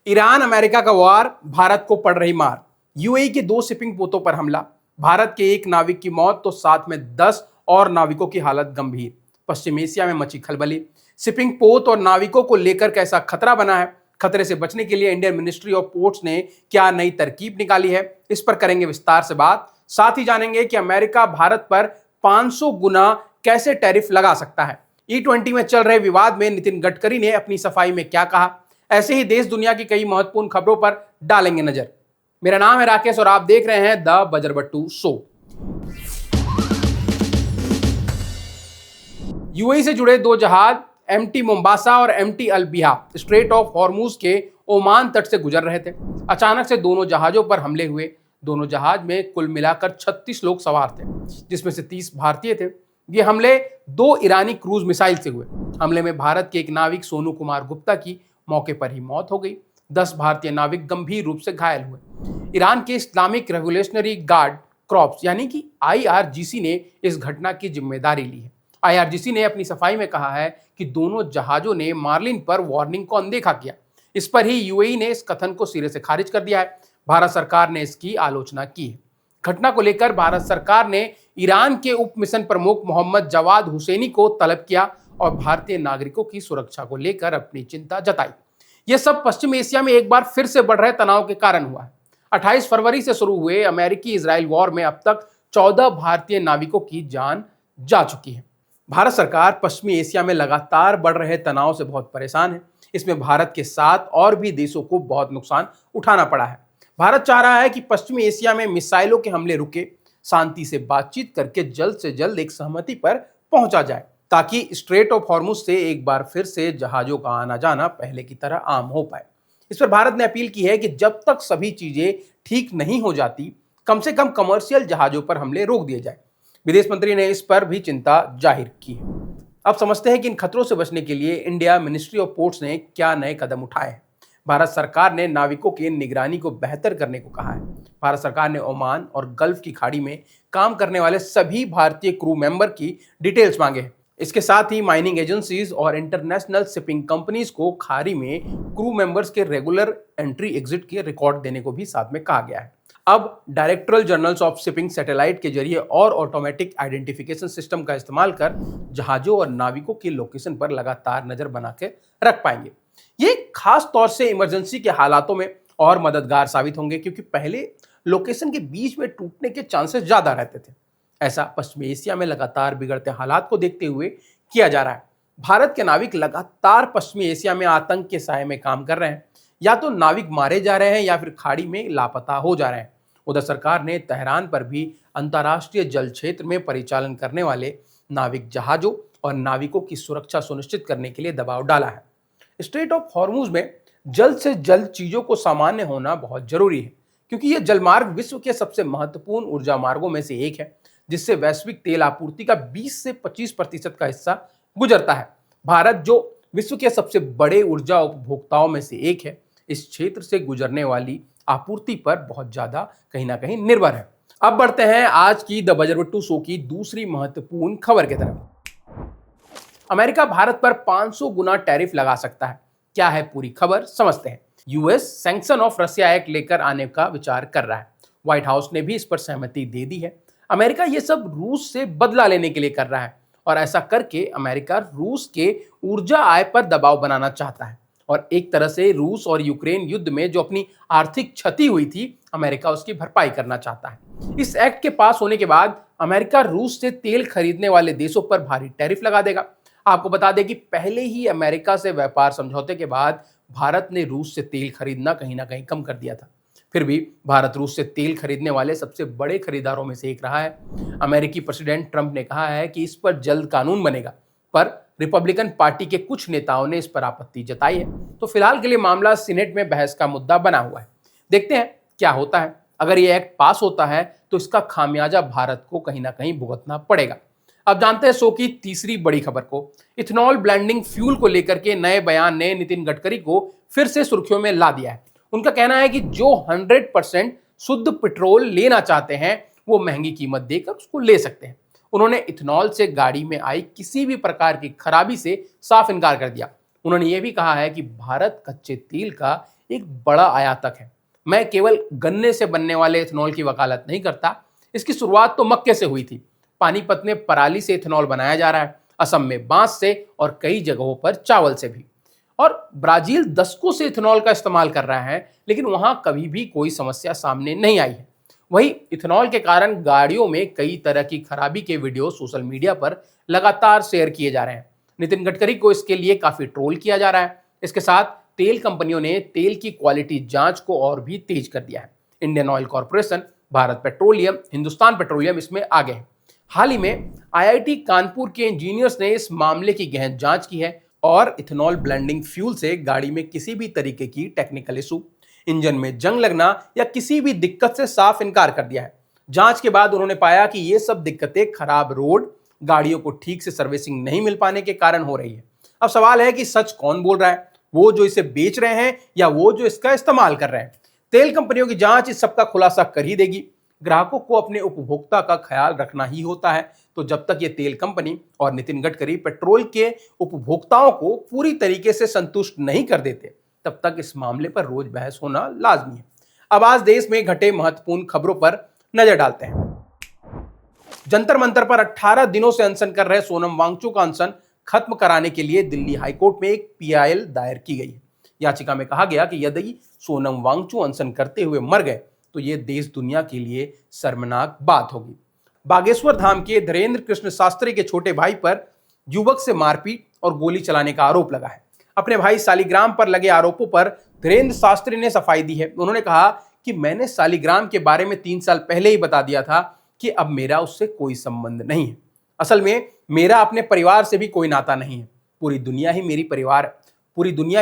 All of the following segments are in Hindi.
ईरान अमेरिका का वार, भारत को पड़ रही मार। यूएई के 2 शिपिंग पोतों पर हमला, भारत के 1 नाविक की मौत तो साथ में 10 और नाविकों की हालत गंभीर। पश्चिम एशिया में मची खलबली, शिपिंग पोत और नाविकों को लेकर कैसा खतरा बना है। खतरे से बचने के लिए इंडियन मिनिस्ट्री ऑफ पोर्ट्स ने क्या नई तरकीब निकाली है, इस पर करेंगे विस्तार से बात। साथ ही जानेंगे कि अमेरिका भारत पर 500 गुना कैसे टैरिफ लगा सकता है। E20 में चल रहे विवाद में नितिन गडकरी ने अपनी सफाई में क्या कहा। ऐसे ही देश दुनिया की कई महत्वपूर्ण खबरों पर डालेंगे नजर। मेरा नाम है राकेश और आप देख रहे हैं द बजरबट्टू शो। यूएई से जुड़े 2 जहाज एमटी मोम्बासा और एमटी अलबिहा स्ट्रेट ऑफ हॉर्मूज के ओमान तट से गुजर रहे थे। अचानक से दोनों जहाजों पर हमले हुए। दोनों जहाज में कुल मिलाकर 36 लोग सवार थे, जिसमें से 30 भारतीय थे। ये हमले 2 ईरानी क्रूज मिसाइल से हुए। हमले में भारत के एक नाविक सोनू कुमार गुप्ता की मौके पर ही मौत हो गई। 10 भारतीय नाविक गंभीर रूप से घायल हुए। ईरान के इस्लामिक रेवोल्यूशनरी गार्ड कॉर्प्स यानी कि आईआरजीसी ने इस घटना की जिम्मेदारी ली है। आईआरजीसी ने अपनी सफाई में कहा है कि दोनों जहाजों ने मार्लिन पर वार्निंग को अनदेखा किया। इस पर ही यूएई ने इस कथन को सिरे से खारिज कर दिया है। भारत सरकार ने इसकी आलोचना की है। घटना को लेकर भारत सरकार ने ईरान के उप मिशन प्रमुख मोहम्मद जवाद हुसैनी को तलब किया और भारतीय नागरिकों की सुरक्षा को लेकर अपनी चिंता जताई। यह सब पश्चिम एशिया में एक बार फिर से बढ़ रहे तनाव के कारण हुआ है। 28 फरवरी से शुरू हुए अमेरिकी इजराइल वॉर में अब तक 14 भारतीय नाविकों की जान जा चुकी है। भारत सरकार पश्चिमी एशिया में लगातार बढ़ रहे तनाव से बहुत परेशान है। इसमें भारत के साथ और भी देशों को बहुत नुकसान उठाना पड़ा है। भारत चाह रहा है कि पश्चिमी एशिया में मिसाइलों के हमले रुके, शांति से बातचीत करके जल्द से जल्द एक सहमति पर पहुंचा जाए, ताकि स्ट्रेट ऑफ हॉर्मुज से एक बार फिर से जहाजों का आना जाना पहले की तरह आम हो पाए। इस पर भारत ने अपील की है कि जब तक सभी चीजें ठीक नहीं हो जाती, कम से कम कमर्शियल जहाजों पर हमले रोक दिए जाए। विदेश मंत्री ने इस पर भी चिंता जाहिर की है। अब समझते हैं कि इन खतरों से बचने के लिए इंडिया मिनिस्ट्री ऑफ पोर्ट्स ने क्या नए कदम उठाए हैं। भारत सरकार ने नाविकों की निगरानी को बेहतर करने को कहा है। भारत सरकार ने ओमान और गल्फ की खाड़ी में काम करने वाले सभी भारतीय क्रू मेंबर की डिटेल्स मांगे हैं। इसके साथ ही माइनिंग एजेंसीज और इंटरनेशनल शिपिंग कंपनीज को खाड़ी में क्रू मेंबर्स के रेगुलर एंट्री एग्जिट के रिकॉर्ड देने को भी साथ में कहा गया है। अब directorate journals of shipping satellite के जरिए और ऑटोमेटिक आइडेंटिफिकेशन सिस्टम का इस्तेमाल कर जहाजों और नाविकों की लोकेशन पर लगातार नजर बना के रख पाएंगे। ये खास तौर से इमरजेंसी के हालातों में और मददगार साबित होंगे, क्योंकि पहले लोकेशन के बीच में टूटने के चांसेस ज्यादा रहते थे। ऐसा पश्चिमी एशिया में लगातार बिगड़ते हालात को देखते हुए किया जा रहा है। भारत के नाविक लगातार पश्चिमी एशिया में आतंक के साए में काम कर रहे हैं। या तो नाविक मारे जा रहे हैं या फिर खाड़ी में लापता हो जा रहे हैं। उधर सरकार ने तेहरान पर भी अंतर्राष्ट्रीय जल क्षेत्र में परिचालन करने वाले नाविक जहाजों और नाविकों की सुरक्षा सुनिश्चित करने के लिए दबाव डाला है। स्ट्रेट ऑफ हॉर्मूज में जल्द से जल्द चीजों को सामान्य होना बहुत जरूरी है, क्योंकि यह जलमार्ग विश्व के सबसे महत्वपूर्ण ऊर्जा मार्गों में से एक है, जिससे वैश्विक तेल आपूर्ति का 20 से 25% का हिस्सा गुजरता है। भारत, जो विश्व के सबसे बड़े ऊर्जा उपभोक्ताओं में से एक है, इस क्षेत्र से गुजरने वाली आपूर्ति पर बहुत ज्यादा कहीं ना कहीं निर्भर है। अब बढ़ते हैं आज की द बजरबट्टू शो की दूसरी महत्वपूर्ण खबर की तरफ। अमेरिका भारत पर 500 गुना टैरिफ लगा सकता है। क्या है पूरी खबर, समझते हैं। US sanction of Russia act लेकर आने का विचार कर रहा है। व्हाइट हाउस ने भी इस पर सहमति दे दी है। अमेरिका ये सब रूस से बदला लेने के लिए कर रहा है और ऐसा करके अमेरिका रूस के ऊर्जा आय पर दबाव बनाना चाहता है और एक तरह से रूस और यूक्रेन युद्ध में जो अपनी आर्थिक क्षति हुई थी, अमेरिका उसकी भरपाई करना चाहता है। इस एक्ट के पास होने के बाद अमेरिका रूस से तेल खरीदने वाले देशों पर भारी टैरिफ लगा देगा। आपको बता दें कि पहले ही अमेरिका से व्यापार समझौते के बाद भारत ने रूस से तेल खरीदना कहीं ना कहीं कम कर दिया था। फिर भी भारत रूस से तेल खरीदने वाले सबसे बड़े खरीदारों में से एक रहा है। अमेरिकी प्रेसिडेंट ट्रंप ने कहा है कि इस पर जल्द कानून बनेगा, पर रिपब्लिकन पार्टी के कुछ नेताओं ने इस पर आपत्ति जताई है। तो फिलहाल के लिए मामला सीनेट में बहस का मुद्दा बना हुआ है। देखते हैं क्या होता है। अगर ये एक्ट पास होता है तो इसका खामियाजा भारत को कहीं ना कहीं भुगतना पड़ेगा। अब जानते हैं शो की तीसरी बड़ी खबर को। इथेनॉल ब्लेंडिंग फ्यूल को लेकर के नए बयान ने नितिन गडकरी को फिर से सुर्खियों में ला दिया है। उनका कहना है कि जो 100% शुद्ध पेट्रोल लेना चाहते हैं वो महंगी कीमत देकर उसको ले सकते हैं। उन्होंने इथेनॉल से गाड़ी में आई किसी भी प्रकार की खराबी से साफ इनकार कर दिया। उन्होंने ये भी कहा है कि भारत कच्चे तेल का एक बड़ा आयातक है। मैं केवल गन्ने से बनने वाले इथेनॉल की वकालत नहीं करता, इसकी शुरुआत तो मक्के से हुई थी। पानीपत में पराली से इथेनॉल बनाया जा रहा है, असम में बांस से और कई जगहों पर चावल से भी। और ब्राजील दशकों से इथेनॉल का इस्तेमाल कर रहा है, लेकिन वहां कभी भी कोई समस्या सामने नहीं आई है। वही इथेनॉल के कारण गाड़ियों में कई तरह की खराबी के वीडियो सोशल मीडिया पर लगातार शेयर किए जा रहे हैं। नितिन गडकरी को इसके लिए काफी ट्रोल किया जा रहा है। इसके साथ तेल कंपनियों ने तेल की क्वालिटी जांच को और भी तेज कर दिया है। Indian oil corporation, Bharat petroleum, Hindustan petroleum इसमें आगे है। हाल ही में आईआईटी कानपुर के इंजीनियर्स ने इस मामले की गहन जांच की है और इथेनॉल ब्लेंडिंग फ्यूल से गाड़ी में किसी भी तरीके की टेक्निकल इशू, इंजन में जंग लगना या किसी भी दिक्कत से साफ इनकार कर दिया है। जांच के बाद उन्होंने पाया कि ये सब दिक्कतें खराब रोड, गाड़ियों को ठीक से सर्विसिंग नहीं मिल पाने के कारण हो रही है। अब सवाल है कि सच कौन बोल रहा है, वो जो इसे बेच रहे हैं या वो जो इसका इस्तेमाल कर रहे हैं। तेल कंपनियों की जांच इस सब का खुलासा कर ही देगी। ग्राहकों को अपने उपभोक्ता का ख्याल रखना ही होता है, तो जब तक ये तेल कंपनी और नितिन गडकरी पेट्रोल के उपभोक्ताओं को पूरी तरीके से संतुष्ट नहीं कर देते, तब तक इस मामले पर रोज बहस होना लाजमी है। अब आज देश में घटे महत्वपूर्ण खबरों पर नजर डालते हैं। जंतर मंतर पर 18 दिनों से अनशन कर रहे सोनम वांगचुक का अनशन खत्म कराने के लिए दिल्ली हाईकोर्ट में एक पीआईएल दायर की गई है। याचिका में कहा गया कि यदि सोनम वांगचुक अनशन करते हुए मर गए तो यह देश दुनिया के लिए शर्मनाक बात होगी। बागेश्वर धाम के धीरेन्द्र कृष्ण शास्त्री के छोटे भाई पर युवक से मारपीट और गोली चलाने का आरोप लगा है। अपने भाई सालिग्राम पर लगे आरोपों पर धीरेन्द्र शास्त्री ने सफाई दी है। उन्होंने कहा कि मैंने सालिग्राम के बारे में 3 साल पहले ही बता दिया था कि अब मेरा उससे कोई संबंध नहीं है। असल में मेरा अपने परिवार से भी कोई नाता नहीं है। पूरी दुनिया ही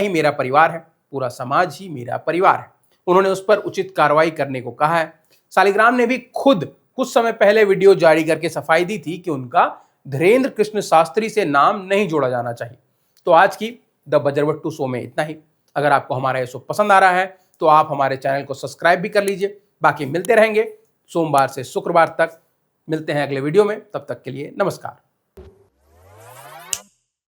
मेरा परिवार है, पूरा समाज ही मेरा परिवार है। उन्होंने उस पर उचित कार्रवाई करने को कहा है। सालिग्राम ने भी खुद कुछ समय पहले वीडियो जारी करके सफाई दी थी कि उनका धीरेन्द्र कृष्ण शास्त्री से नाम नहीं जोड़ा जाना चाहिए। तो आज की द बजरवट्टू शो में इतना ही। अगर आपको हमारा ये शो पसंद आ रहा है तो आप हमारे चैनल को सब्सक्राइब भी कर लीजिए। बाकी मिलते रहेंगे सोमवार से शुक्रवार तक। मिलते हैं अगले वीडियो में, तब तक के लिए नमस्कार।